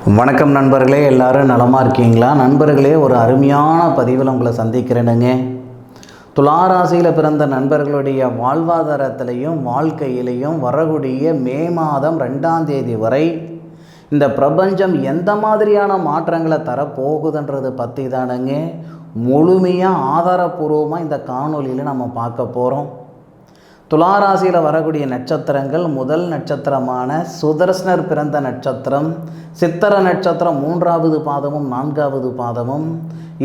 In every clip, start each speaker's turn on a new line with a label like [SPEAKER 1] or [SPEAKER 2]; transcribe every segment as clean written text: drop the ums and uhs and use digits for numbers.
[SPEAKER 1] வணக்கம் நண்பர்களே, எல்லோரும் நலமாக இருக்கீங்களா? நண்பர்களே, ஒரு அருமையான பதிவில் உங்களை சந்திக்கிறேனுங்க. துளாராசியில் பிறந்த நண்பர்களுடைய வாழ்வாதாரத்திலையும் வாழ்க்கையிலையும் வரக்கூடிய மே மாதம் 2ஆம் தேதி வரை இந்த பிரபஞ்சம் எந்த மாதிரியான மாற்றங்களை தரப்போகுதுன்றது பற்றி தானுங்க முழுமையாக ஆதாரபூர்வமாக இந்த காணொலியில் நம்ம பார்க்க போகிறோம். துளாராசியில் வரக்கூடிய நட்சத்திரங்கள், முதல் நட்சத்திரமான சுதர்சனர் பிறந்த நட்சத்திரம் சித்திர நட்சத்திரம் 3வது பாதமும் 4வது பாதமும்,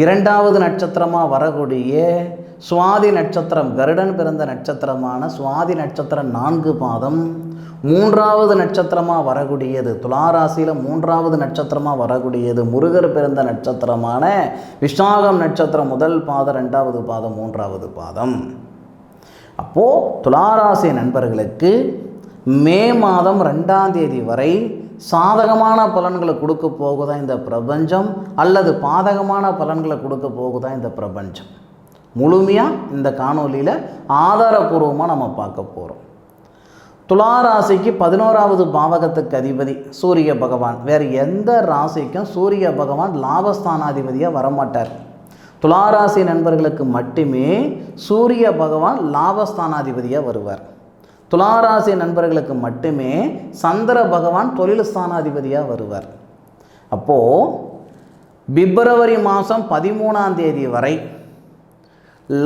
[SPEAKER 1] 2வது நட்சத்திரமாக வரக்கூடிய சுவாதி நட்சத்திரம் கருடன் பிறந்த நட்சத்திரமான சுவாதி நட்சத்திரம் 4 பாதம், 3வது நட்சத்திரமாக வரக்கூடியது துளாராசியில் 3வது நட்சத்திரமாக வரக்கூடியது முருகர் பிறந்த நட்சத்திரமான விசாகம் நட்சத்திரம் முதல் பாதம் 2வது பாதம் 3வது பாதம். அப்போது துளாராசி நண்பர்களுக்கு மே மாதம் 2ஆம் தேதி வரை சாதகமான பலன்களை கொடுக்க போகுதா இந்த பிரபஞ்சம் அல்லது பாதகமான பலன்களை கொடுக்க போகுதா இந்த பிரபஞ்சம்? முழுமையாக இந்த காணொலியில் ஆதாரபூர்வமாக நம்ம பார்க்க போகிறோம். துளாராசிக்கு 11வது பாவகத்துக்கு அதிபதி சூரிய பகவான். வேறு எந்த ராசிக்கும் சூரிய பகவான் லாபஸ்தானாதிபதியாக வரமாட்டார். துளாராசி நண்பர்களுக்கு மட்டுமே சூரிய பகவான் லாபஸ்தானாதிபதியாக வருவார். துளாராசி நண்பர்களுக்கு மட்டுமே சந்திர பகவான் தொழில் ஸ்தானாதிபதியாக வருவார். அப்போது பிப்ரவரி மாதம் 13ஆம் தேதி வரை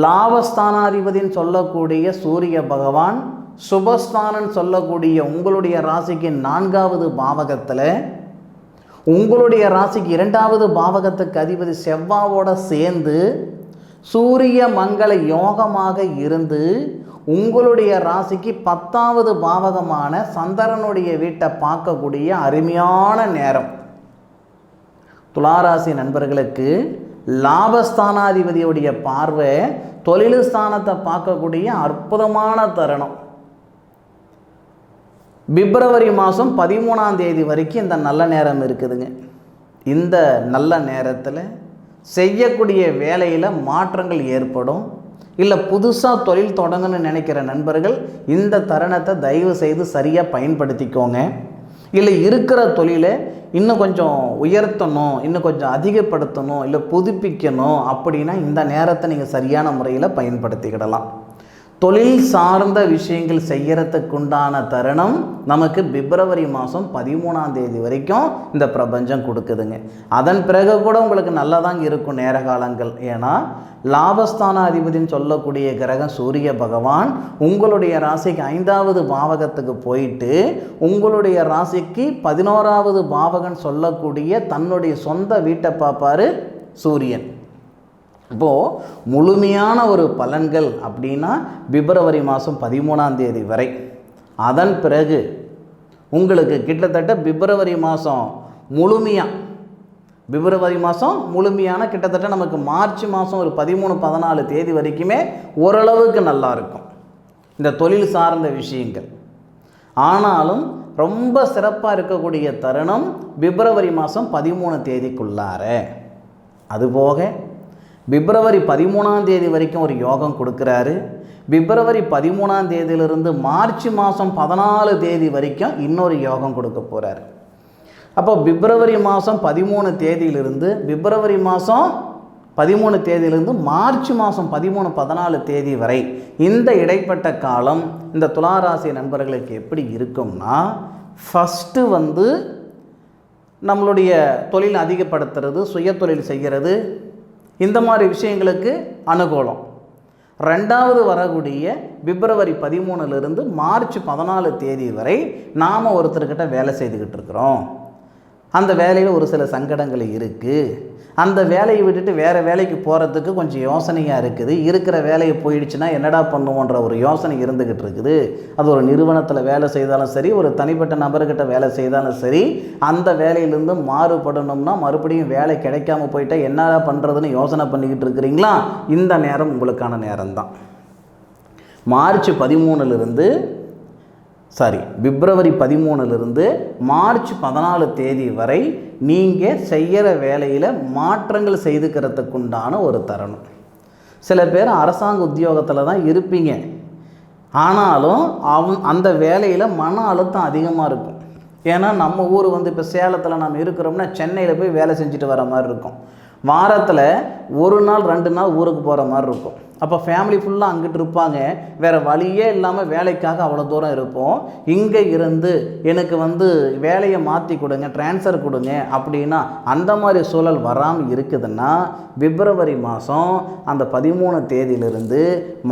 [SPEAKER 1] லாபஸ்தானாதிபதின்னு சொல்லக்கூடிய சூரிய பகவான் சுபஸ்தானன்னு சொல்லக்கூடிய உங்களுடைய ராசிக்கு 4வது பாவகத்தில், உங்களுடைய ராசிக்கு 2வது பாவகத்துக்கு அதிபதி செவ்வாவோட சேர்ந்து சூரிய மங்கள யோகமாக இருந்து உங்களுடைய ராசிக்கு 10வது பாவகமான சந்திரனுடைய வீட்டை பார்க்கக்கூடிய அருமையான நேரம். துளாராசி நண்பர்களுக்கு லாபஸ்தானாதிபதியுடைய பார்வை தொழில் ஸ்தானத்தை பார்க்கக்கூடிய அற்புதமான தருணம். பிப்ரவரி மாதம் 13ஆம் தேதி வரைக்கும் இந்த நல்ல நேரம் இருக்குதுங்க. இந்த நல்ல நேரத்தில் செய்யக்கூடிய வேலையில் மாற்றங்கள் ஏற்படும். இல்லை புதுசாக தொழில் தொடங்கணும்னு நினைக்கிற நண்பர்கள் இந்த தருணத்தை தயவு செய்து சரியாக பயன்படுத்திக்கோங்க. இல்லை இருக்கிற தொழிலை இன்னும் கொஞ்சம் உயர்த்தணும், இன்னும் கொஞ்சம் அதிகப்படுத்தணும், இல்லை புதுப்பிக்கணும் அப்படின்னா இந்த நேரத்தை நீங்கள் சரியான முறையில் பயன்படுத்திக்கிடலாம். தொழில் சார்ந்த விஷயங்கள் செய்கிறதுக்குண்டான தருணம் நமக்கு பிப்ரவரி மாதம் 13ஆம் தேதி வரைக்கும் இந்த பிரபஞ்சம் கொடுக்குதுங்க. அதன் பிறகு கூட உங்களுக்கு நல்லதாங்க இருக்கும் நேர காலங்கள். ஏன்னா லாபஸ்தான அதிபதினு சொல்லக்கூடிய கிரகம் சூரிய பகவான் உங்களுடைய ராசிக்கு 5வது பாவகத்துக்கு போயிட்டு உங்களுடைய ராசிக்கு 11வது பாவகன் சொல்லக்கூடிய தன்னுடைய சொந்த வீட்டை பார்ப்பார் சூரியன். இப்போது முழுமையான ஒரு பலன்கள் அப்படின்னா பிப்ரவரி மாதம் 13ஆம் தேதி வரை. அதன் பிறகு உங்களுக்கு கிட்டத்தட்ட பிப்ரவரி மாதம் முழுமையான கிட்டத்தட்ட நமக்கு மார்ச் மாதம் ஒரு 13-14 தேதி வரைக்குமே ஓரளவுக்கு நல்லா இருக்கும் இந்த தொழில் சார்ந்த விஷயங்கள். ஆனாலும் ரொம்ப சிறப்பாக இருக்கக்கூடிய தருணம் பிப்ரவரி மாதம் 13 தேதிக்குள்ளார. அதுபோக பிப்ரவரி 13ஆம் தேதி வரைக்கும் ஒரு யோகம் கொடுக்குறாரு. பிப்ரவரி 13ஆம் தேதியிலிருந்து மார்ச் மாதம் 14 தேதி வரைக்கும் இன்னொரு யோகம் கொடுக்க போகிறார். அப்போ பிப்ரவரி மாதம் 13 தேதியிலிருந்து மார்ச் மாதம் 13-14 தேதி வரை இந்த இடைப்பட்ட காலம் இந்த துளாராசி நண்பர்களுக்கு எப்படி இருக்கும்னா, ஃபஸ்ட்டு நம்மளுடைய தொழில் அதிகப்படுத்துறது, சுய தொழில் செய்கிறது, இந்த மாதிரி விஷயங்களுக்கு அனுகூலம். 2வது வரக்கூடிய பிப்ரவரி 13லிருந்து மார்ச் 14 தேதி வரை நாம் ஒருத்தர்கிட்ட வேலை செய்துக்கிட்டு இருக்கிறோம். அந்த வேலையில் ஒரு சில சங்கடங்கள் இருக்குது. அந்த வேலையை விட்டுட்டு வேறு வேலைக்கு போகிறதுக்கு கொஞ்சம் யோசனையாக இருக்குது. இருக்கிற வேலையை போயிடுச்சுன்னா என்னடா பண்ணுவோன்ற ஒரு யோசனை இருந்துக்கிட்டு இருக்குது. அது ஒரு நிறுவனத்தில் வேலை செய்தாலும் சரி, ஒரு தனிப்பட்ட நபர்கிட்ட வேலை செய்தாலும் சரி, அந்த வேலையிலேருந்து மாறுபடணும்னா மறுபடியும் வேலை கிடைக்காம போயிட்டால் என்னடா பண்ணுறதுன்னு யோசனை பண்ணிக்கிட்டு இருக்கிறீங்களா? இந்த நேரம் உங்களுக்கான நேரம்தான். பிப்ரவரி 13லிருந்து மார்ச் 14 தேதி வரை நீங்கள் செய்கிற வேலையில் மாற்றங்கள் செய்துக்கிறதுக்குண்டான ஒரு தருணம். சில பேர் அரசாங்க உத்தியோகத்தில் தான் இருப்பீங்க. ஆனாலும் அந்த வேலையில் மன அழுத்தம் அதிகமாக இருக்கும். ஏன்னா நம்ம ஊர் வந்து இப்போ சேலத்தில் நம்ம இருக்கிறோம்னா சென்னையில் போய் வேலை செஞ்சுட்டு வர மாதிரி இருக்கும். வாரத்தில் 1 நாள் 2 நாள் ஊருக்கு போகிற மாதிரி இருக்கும். அப்போ ஃபேமிலி ஃபுல்லாக அங்கிட்டு இருப்பாங்க. வேறு வழியே இல்லாமல் வேலைக்காக அவ்வளோ தூரம் இருப்போம். இங்கே இருந்து எனக்கு வந்து வேலையை மாற்றி கொடுங்க, ட்ரான்ஸ்ஃபர் கொடுங்க அப்படின்னா அந்த மாதிரி சூழல் வராமல் இருக்குதுன்னா பிப்ரவரி மாதம் அந்த 13 தேதியிலிருந்து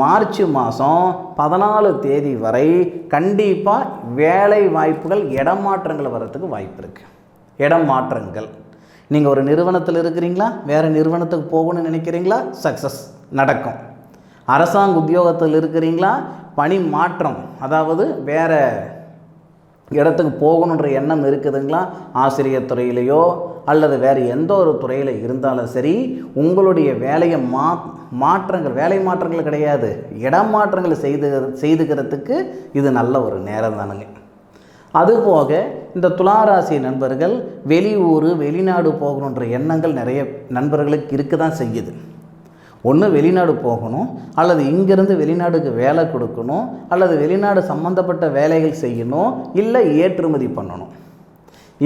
[SPEAKER 1] மார்ச் மாதம் 14 தேதி வரை கண்டிப்பாக வேலை வாய்ப்புகள் இடமாற்றங்கள் வர்றதுக்கு வாய்ப்பு இருக்குது. இடம் மாற்றங்கள். நீங்கள் ஒரு நிறுவனத்தில் இருக்கிறீங்களா, வேறு நிறுவனத்துக்கு போகணும்னு நினைக்கிறீங்களா, சக்ஸஸ் நடக்கும். அரசாங்க உத்தியோகத்தில் இருக்கிறீங்களா, பணி மாற்றம், அதாவது வேறு இடத்துக்கு போகணுன்ற எண்ணம் இருக்குதுங்களா, ஆசிரியர் துறையிலையோ அல்லது வேறு எந்த ஒரு துறையில் இருந்தாலும் சரி, உங்களுடைய வேலையை மாற்றங்கள், வேலை மாற்றங்கள் கிடையாது, இடமாற்றங்கள் செய்துக்கிறதுக்கு இது நல்ல ஒரு நேரம் தானுங்க. அதுபோக இந்த துளாராசி நண்பர்கள் வெளியூர் வெளிநாடு போகணுன்ற எண்ணங்கள் நிறைய நண்பர்களுக்கு இருக்க தான் செய்யுது. ஒன்று வெளிநாடு போகணும், அல்லது இங்கேருந்து வெளிநாடுக்கு வேலை கொடுக்கணும், அல்லது வெளிநாடு சம்மந்தப்பட்ட வேலைகள் செய்யணும், இல்லை ஏற்றுமதி பண்ணணும்.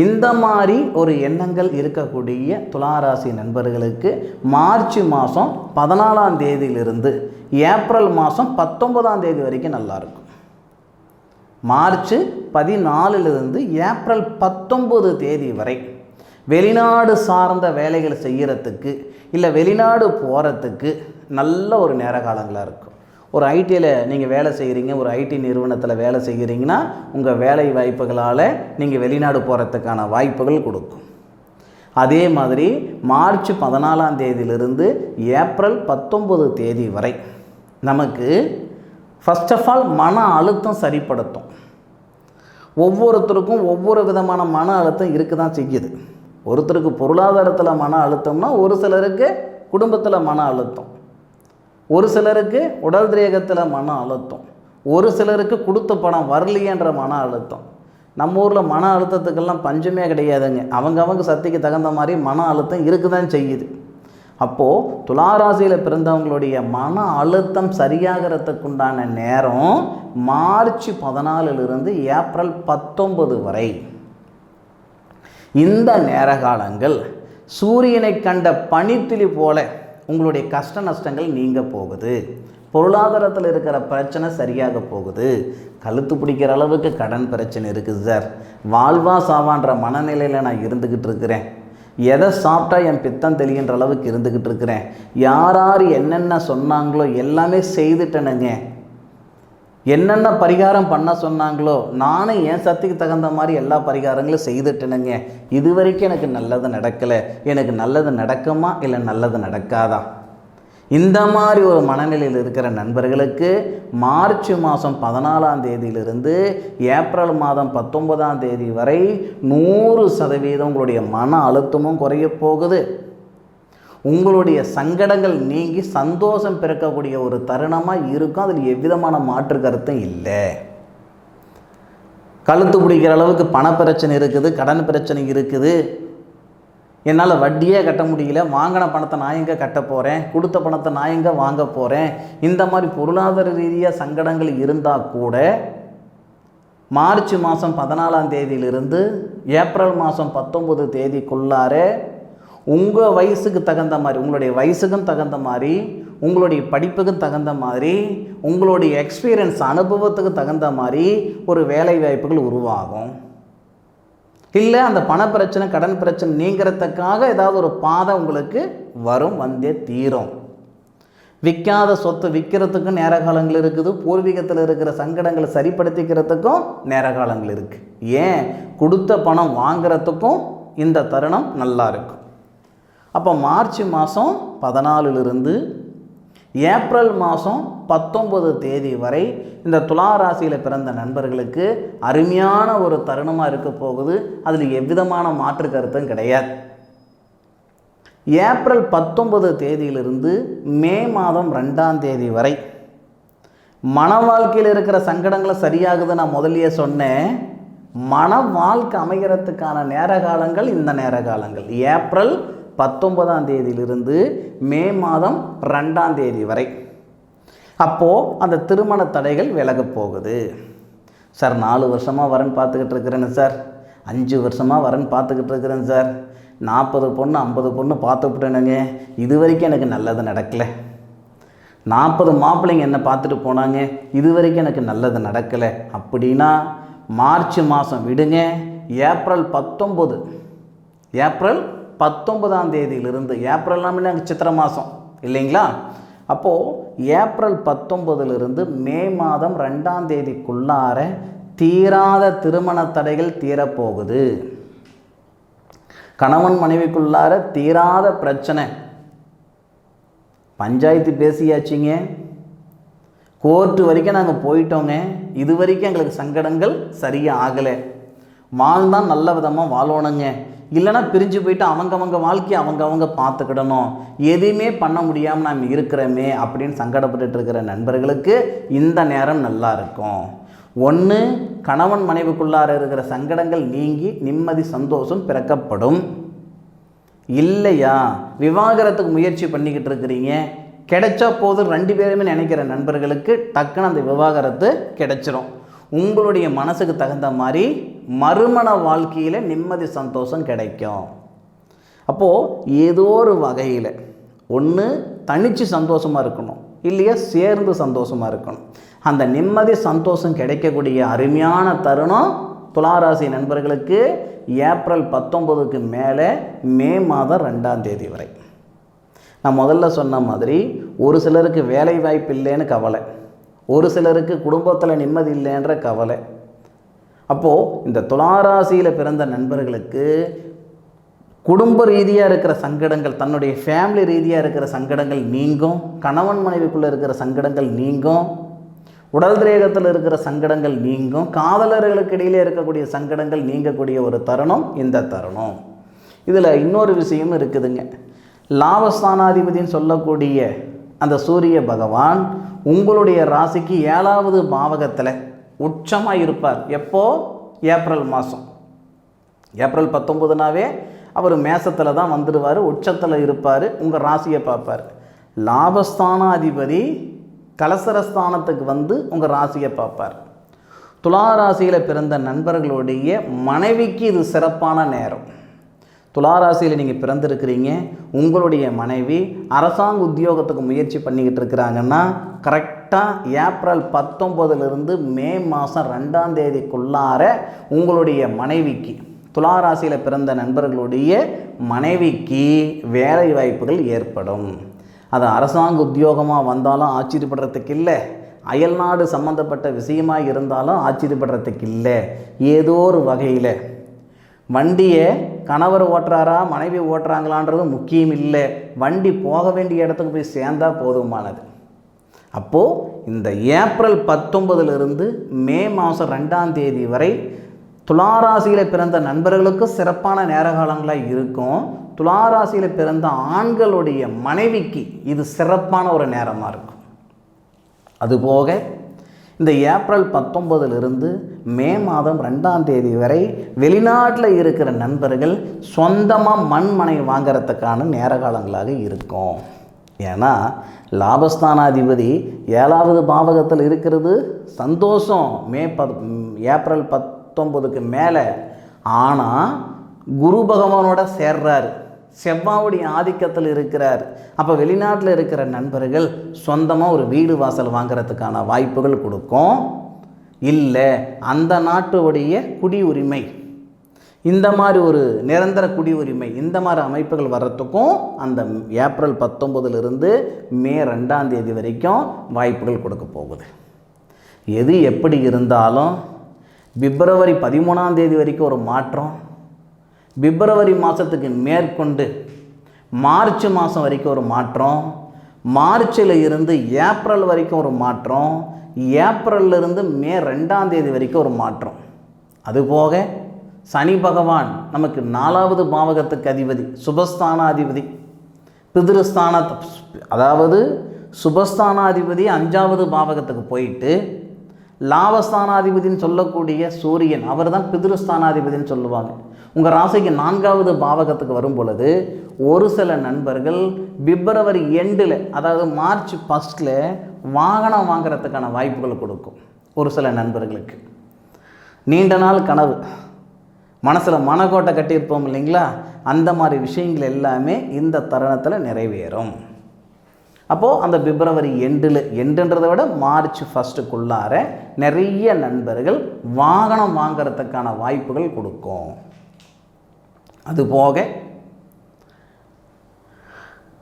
[SPEAKER 1] இந்த மாதிரி ஒரு எண்ணங்கள் இருக்கக்கூடிய துளாராசி நண்பர்களுக்கு மார்ச் மாதம் 14ஆம் தேதியிலிருந்து ஏப்ரல் மாதம் 19ஆம் தேதி வரைக்கும் நல்லாயிருக்கும். மார்ச் 14லிருந்து ஏப்ரல் 19 தேதி வரை வெளிநாடு சார்ந்த வேலைகள் செய்கிறதுக்கு இல்லை வெளிநாடு போகிறதுக்கு நல்ல ஒரு நேர காலங்களாக இருக்கும். ஒரு ஐடியில் நீங்கள் வேலை செய்கிறீங்க, ஒரு ஐடி நிறுவனத்தில் வேலை செய்கிறீங்கன்னா உங்கள் வேலை வாய்ப்புகளால் நீங்கள் வெளிநாடு போகிறதுக்கான வாய்ப்புகள் கொடுக்கும். அதே மாதிரி மார்ச் 14ஆம் தேதியிலிருந்து ஏப்ரல் 19 தேதி வரை நமக்கு ஃபஸ்ட் ஆஃப் ஆல் மன அழுத்தம் சரிப்படுத்தும். ஒவ்வொருத்தருக்கும் ஒவ்வொரு விதமான மன அழுத்தம் இருக்க தான் செய்யுது. ஒருத்தருக்கு பொருளாதாரத்தில் மன அழுத்தம்னா, ஒரு சிலருக்கு குடும்பத்தில் மன அழுத்தம், ஒரு சிலருக்கு உடல் திரேகத்தில் மன அழுத்தம், ஒரு சிலருக்கு கொடுத்த பணம் வரலையன்ற மன அழுத்தம். நம்ம ஊரில் மன அழுத்தத்துக்கெல்லாம் பஞ்சமே கிடையாதுங்க. அவங்க சக்திக்கு தகுந்த மாதிரி மன அழுத்தம் இருக்க தான் செய்யுது. அப்போது துளாராசியில் பிறந்தவங்களுடைய மன அழுத்தம் சரியாகிறதுக்குண்டான நேரம் மார்ச் 14லிருந்து ஏப்ரல் 19 வரை. இந்த நேர காலங்கள் சூரியனை கண்ட பனித்துளி போல உங்களுடைய கஷ்ட நஷ்டங்கள் நீங்க போகுது. பொருளாதாரத்தில் இருக்கிற பிரச்சனை சரியாக போகுது. கழுத்து பிடிக்கிற அளவுக்கு கடன் பிரச்சனை இருக்குது சார், வாழ்வா சாவான்ற மனநிலையில் நான் இருந்துக்கிட்டு இருக்கிறேன், எதை சாப்பிட்டா என் பித்தம் தெளிகின்ற அளவுக்கு இருந்துக்கிட்டு இருக்கிறேன், யார் என்னென்ன சொன்னாங்களோ எல்லாமே செய்துட்டேனுங்க, என்னென்ன பரிகாரம் பண்ண சொன்னாங்களோ நானும் என் சக்திக்கு தகுந்த மாதிரி எல்லா பரிகாரங்களும் செய்துட்டேனுங்க, இது வரைக்கும் எனக்கு நல்லது நடக்கலை, எனக்கு நல்லது நடக்குமா இல்லை நல்லது நடக்காதா, இந்த மாதிரி ஒரு மனநிலையில் இருக்கிற நண்பர்களுக்கு மார்ச் மாதம் 14ஆம் தேதியிலிருந்து ஏப்ரல் மாதம் 19ஆம் தேதி வரை 100% உங்களுடைய மன அழுத்தமும் குறைய போகுது. உங்களுடைய சங்கடங்கள் நீங்கி சந்தோஷம் பிறக்கக்கூடிய ஒரு தருணமாக இருக்கும். அதில் எவ்விதமான மாற்று கருத்தும் இல்லை. கழுத்து பிடிக்கிற அளவுக்கு பண பிரச்சனை இருக்குது, கடன் பிரச்சனை இருக்குது, என்னால் வட்டியே கட்ட முடியல, வாங்கின பணத்தை நான் எங்கே கட்ட போகிறேன், கொடுத்த பணத்தை நான் எங்கே வாங்க போகிறேன், இந்த மாதிரி பொருளாதார ரீதியாக சங்கடங்கள் இருந்தால் கூட மார்ச் மாதம் 14ஆம் தேதியிலிருந்து ஏப்ரல் மாதம் 19 தேதிக்குள்ளார உங்கள் வயசுக்கு தகுந்த மாதிரி, உங்களுடைய வயசுக்கும் தகுந்த மாதிரி, உங்களுடைய படிப்புக்கும் தகுந்த மாதிரி, உங்களுடைய எக்ஸ்பீரியன்ஸ் அனுபவத்துக்கு தகுந்த மாதிரி ஒரு வேலை வாய்ப்புகள் உருவாகும். இல்லை அந்த பண பிரச்சனை கடன் பிரச்சனை நீங்கிறதுக்காக ஏதாவது ஒரு பாதை உங்களுக்கு வரும், வந்தே தீரும். விற்காத சொத்து விற்கிறதுக்கும் நேர காலங்கள் இருக்குது, பூர்வீகத்தில் இருக்கிற சங்கடங்களை சரிப்படுத்திக்கிறதுக்கும் நேர காலங்கள் இருக்குது. ஏன் கொடுத்த பணம் வாங்கிறதுக்கும் இந்த தருணம் நல்லா இருக்கும். அப்போ மார்ச் மாதம் 14லிருந்து ஏப்ரல் மாதம் 19 தேதி வரை இந்த துளாராசியில் பிறந்த நண்பர்களுக்கு அருமையான ஒரு தருணமாக இருக்க போகுது. அதில் எவ்விதமான மாற்று கருத்தும் கிடையாது. ஏப்ரல் 19 தேதியிலிருந்து மே மாதம் 2ஆம் தேதி வரை மன வாழ்க்கையில் இருக்கிற சங்கடங்களை சரியாகுது. நான் முதலியே சொன்னேன், மன வாழ்க்கை அமைகிறதுக்கான நேர காலங்கள் இந்த நேர காலங்கள் ஏப்ரல் 19ஆம் தேதியிலிருந்து மே மாதம் 2ஆம் தேதி வரை. அப்போது அந்த திருமண தடைகள் விலக போகுது. சார் 4 வருஷமாக வரன்னு பார்த்துக்கிட்டு இருக்கிறேன்னு சார், 5 வருஷமாக வரேன்னு பார்த்துக்கிட்டு இருக்கிறேன் சார். 40 பொண்ணு 50 பொண்ணு பார்த்துவிட்டேனுங்க. இது வரைக்கும் எனக்கு நல்லது நடக்கலை. 40 மாப்பிள்ளைங்க என்னை பார்த்துட்டு போனாங்க. இது வரைக்கும் எனக்கு நல்லது நடக்கலை. அப்படின்னா மார்ச் மாதம் விடுங்க. ஏப்ரல் 19ஆம் தேதியிலிருந்து, ஏப்ரல்னாமே நாங்கள் சித்திரை மாதம் இல்லைங்களா? அப்போது ஏப்ரல் 19லிருந்து மே மாதம் 2ஆம் தேதிக்குள்ளார தீராத திருமண தடைகள் தீரப்போகுது. கணவன் மனைவிக்குள்ளார தீராத பிரச்சனை. பஞ்சாயத்து பேசியாச்சுங்க, கோர்ட்டு வரைக்கும் நாங்கள் போயிட்டோங்க. இது வரைக்கும் எங்களுக்கு சங்கடங்கள் சரியாக ஆகலை. வாழ்ந்தால் நல்ல விதமாக வாழணுங்க, இல்லைனா பிரிஞ்சு போயிட்டு அவங்கவங்க வாழ்க்கையை அவங்கவங்க பார்த்துக்கிடணும். எதுவுமே பண்ண முடியாமல் நாம் இருக்கிறோமே அப்படின்னு சங்கடப்பட்டு இருக்கிற நண்பர்களுக்கு இந்த நேரம் நல்லா இருக்கும். ஒன்று, கணவன் மனைவிக்குள்ளார இருக்கிற சங்கடங்கள் நீங்கி நிம்மதி சந்தோஷம் பிறக்கப்படும். இல்லையா விவாகரத்துக்கு முயற்சி பண்ணிக்கிட்டு இருக்கிறீங்க, கிடைச்சா போதும் 2 பேருமே நினைக்கிற நண்பர்களுக்கு டக்குன்னு அந்த விவாகரத்து கிடைச்சிரும். உங்களுடைய மனசுக்கு தகுந்த மாதிரி மறுமண வாழ்க்கையில் நிம்மதி சந்தோஷம் கிடைக்கும். அப்போது ஏதோ ஒரு வகையில் ஒன்று தனித்து சந்தோஷமாக இருக்கணும், இல்லையா சேர்ந்து சந்தோஷமாக இருக்கணும். அந்த நிம்மதி சந்தோஷம் கிடைக்கக்கூடிய அருமையான தருணம் துளாராசி நண்பர்களுக்கு ஏப்ரல் 19க்கு மேலே மே மாதம் 2ஆம் தேதி வரை. நான் முதல்ல சொன்ன மாதிரி ஒரு சிலருக்கு வேலை வாய்ப்பு இல்லைன்னு கவலை, ஒரு சிலருக்கு குடும்பத்தில் நிம்மதி இல்லைன்ற கவலை. அப்போது இந்த துளாராசியில் பிறந்த நண்பர்களுக்கு குடும்ப ரீதியாக இருக்கிற சங்கடங்கள், தன்னுடைய ஃபேமிலி ரீதியாக இருக்கிற சங்கடங்கள் நீங்கும், கணவன் மனைவிக்குள்ளே இருக்கிற சங்கடங்கள் நீங்கும், உடல் திரேகத்தில் இருக்கிற சங்கடங்கள் நீங்கும், காதலர்களுக்கு இடையிலே இருக்கக்கூடிய சங்கடங்கள் நீங்கக்கூடிய ஒரு தருணம் இந்த தருணம். இதில் இன்னொரு விஷயம் இருக்குதுங்க. லாபஸ்தானாதிபதினு சொல்லக்கூடிய அந்த சூரிய பகவான் உங்களுடைய ராசிக்கு 7வது பாவகத்தில் உச்சமாக இருப்பார். எப்போ? ஏப்ரல் மாதம். ஏப்ரல் 19னாவே அவர் மேசத்தில் தான் வந்துடுவார், உச்சத்தில் இருப்பார், உங்கள் ராசியை பார்ப்பார். லாபஸ்தானாதிபதி கலசரஸ்தானத்துக்கு வந்து உங்கள் ராசியை பார்ப்பார். துளாராசியில் பிறந்த நண்பர்களுடைய மனைவிக்கு இது சிறப்பான நேரம். துளாராசியில் நீங்கள் பிறந்திருக்கிறீங்க, உங்களுடைய மனைவி அரசாங்க உத்தியோகத்துக்கு முயற்சி பண்ணிக்கிட்டு இருக்கிறாங்கன்னா கரெக்டாக ஏப்ரல் 19லிருந்து மே மாதம் 2ஆம் தேதிக்குள்ளார உங்களுடைய மனைவிக்கு, துளாராசியில் பிறந்த நண்பர்களுடைய மனைவிக்கு வேலை வாய்ப்புகள் ஏற்படும். அது அரசாங்க உத்தியோகமாக வந்தாலும் ஆச்சரியப்படுறதுக்கு இல்லை, அயல்நாடு சம்மந்தப்பட்ட விஷயமாக இருந்தாலும் ஆச்சரியப்படுறதுக்கு இல்லை. ஏதோ ஒரு வகையில் வண்டியை கணவர் ஓட்டுறாரா மனைவி ஓட்டுறாங்களான்றது முக்கியம் இல்லை, வண்டி போக வேண்டிய இடத்துக்கு போய் சேர்ந்தால் போதுமானது. அப்போது இந்த ஏப்ரல் 19லிருந்து மே மாதம் 2ஆம் தேதி வரை துளாராசியில் பிறந்த நண்பர்களுக்கு சிறப்பான நேர காலங்களாக இருக்கும். துளாராசியில் பிறந்த ஆண்களுடைய மனைவிக்கு இது சிறப்பான ஒரு நேரமாக இருக்கும். அதுபோக இந்த ஏப்ரல் 19லிருந்து மே மாதம் 2ஆம் தேதி வரை வெளிநாட்டில் இருக்கிற நண்பர்கள் சொந்தமாக மண்மனை வாங்கிறதுக்கான நேர காலங்களாக இருக்கும். ஏன்னா லாபஸ்தானாதிபதி 7வது பாவகத்தில் இருக்கிறது சந்தோஷம். ஏப்ரல் 19க்கு மேலே. ஆனால் குரு பகவானோட சேர்றார், செவ்வாவுடைய ஆதிக்கத்தில் இருக்கிறார். அப்போ வெளிநாட்டில் இருக்கிற நண்பர்கள் சொந்தமாக ஒரு வீடு வாசல் வாங்கிறதுக்கான வாய்ப்புகள் கொடுக்கும். இல்லை அந்த நாட்டுடைய குடியுரிமை, இந்த மாதிரி ஒரு நிரந்தர குடியுரிமை, இந்த மாதிரி அமைப்புகள் வர்றதுக்கும் அந்த ஏப்ரல் 19லிருந்து மே 2ஆம் தேதி வரைக்கும் வாய்ப்புகள் கொடுக்க போகுது. எது எப்படி இருந்தாலும் பிப்ரவரி 13ஆம் தேதி வரைக்கும் ஒரு மாற்றம், பிப்ரவரி மாதத்துக்கு மேற்கொண்டு மார்ச் மாதம் வரைக்கும் ஒரு மாற்றம், மார்ச்சில் இருந்து ஏப்ரல் வரைக்கும் ஒரு மாற்றம், ஏப்ரல்லிருந்து மே 2ஆம் தேதி வரைக்கும் ஒரு மாற்றம். அதுபோக சனி பகவான் நமக்கு 4வது பாவகத்துக்கு அதிபதி, சுபஸ்தானாதிபதி, பிதிருஸ்தான, அதாவது சுபஸ்தானாதிபதி 5வது பாவகத்துக்கு போயிட்டு லாபஸ்தானாதிபதினு சொல்லக்கூடிய சூரியன், அவர் தான் பிதிருஸ்தானாதிபதினு சொல்லுவாங்க, உங்கள் ராசிக்கு 4வது பாவகத்துக்கு வரும் பொழுது ஒரு சில நண்பர்கள் பிப்ரவரி எண்டில், அதாவது மார்ச் 1 வாகனம் வாங்கிறதுக்கான வாய்ப்புகள் கொடுக்கும். ஒரு சில நண்பர்களுக்கு நீண்ட நாள் கனவு மனசில் மனக்கோட்டை கட்டியிருப்போம் இல்லைங்களா, அந்த மாதிரி விஷயங்கள் எல்லாமே இந்த தருணத்தில் நிறைவேறும். அப்போது அந்த பிப்ரவரி எண்டுன்றதை விட மார்ச் ஃபஸ்ட்டுக்குள்ளார நிறைய நண்பர்கள் வாகனம் வாங்கிறதுக்கான வாய்ப்புகள் கொடுக்கும். அதுபோக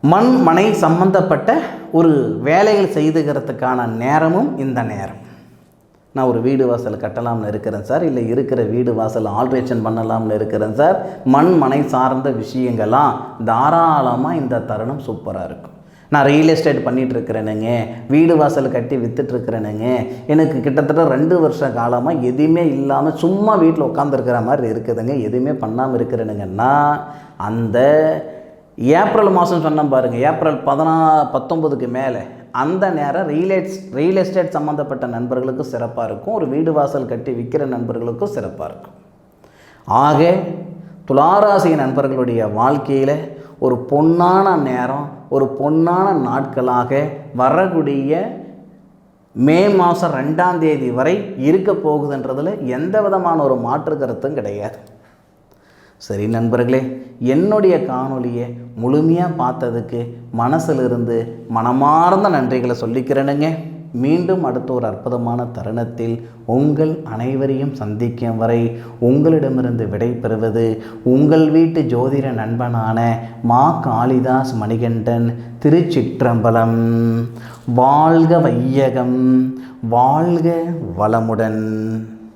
[SPEAKER 1] மண் மனை சம்பந்தப்பட்ட ஒரு வேலைகள் செய்துக்கிறதுக்கான நேரமும் இந்த நேரம். நான் ஒரு வீடு வாசல் கட்டலாம்னு இருக்கிறேன் சார், இல்லை இருக்கிற வீடு வாசல் ஆல்ட்ரேஷன் பண்ணலாம்னு இருக்கிறேன் சார், மண் மனை சார்ந்த விஷயங்கள்லாம் தாராளமாக இந்த தருணம் சூப்பராக இருக்கும். நான் ரியல் எஸ்டேட் பண்ணிகிட்ருக்கிறேனுங்க, வீடு வாசல் கட்டி விற்றுட்ருக்கிறேனுங்க, எனக்கு கிட்டத்தட்ட 2 வருஷ காலமாக எதுவுமே இல்லாமல் சும்மா வீட்டில் உட்காந்துருக்கிற மாதிரி இருக்குதுங்க, எதுவுமே பண்ணாமல் இருக்கிறேனுங்கன்னா, அந்த ஏப்ரல் மாதம் சொன்னேன் பாருங்கள், ஏப்ரல் 19க்கு மேலே அந்த நேரம் ரியல் எஸ்டேட் சம்மந்தப்பட்ட நண்பர்களுக்கும் சிறப்பாக இருக்கும், ஒரு வீடு வாசல் கட்டி விற்கிற நண்பர்களுக்கும் சிறப்பாக இருக்கும். ஆக துளாராசி நண்பர்களுடைய வாழ்க்கையில் ஒரு பொன்னான நேரம், ஒரு பொன்னான நாட்களாக வரக்கூடிய மே மாதம் 2ஆம் தேதி வரை இருக்க போகுதுன்றதில் எந்த விதமான ஒரு மாற்று கருத்தும் கிடையாது. சரி நண்பர்களே, என்னுடைய காணொலியை முழுமையாக பார்த்ததுக்கு மனசிலிருந்து மனமார்ந்த நன்றிகளை சொல்லிக்கிறேனுங்க. மீண்டும் அடுத்த ஒரு அற்புதமான தருணத்தில் உங்கள் அனைவரையும் சந்திக்கும் வரை உங்களிடமிருந்து விடை பெறுவது உங்கள் வீட்டு ஜோதிட நண்பனான மா காளிதாஸ் மணிகண்டன். திருச்சிற்றம்பலம். வாழ்க வையகம், வாழ்க வளமுடன்.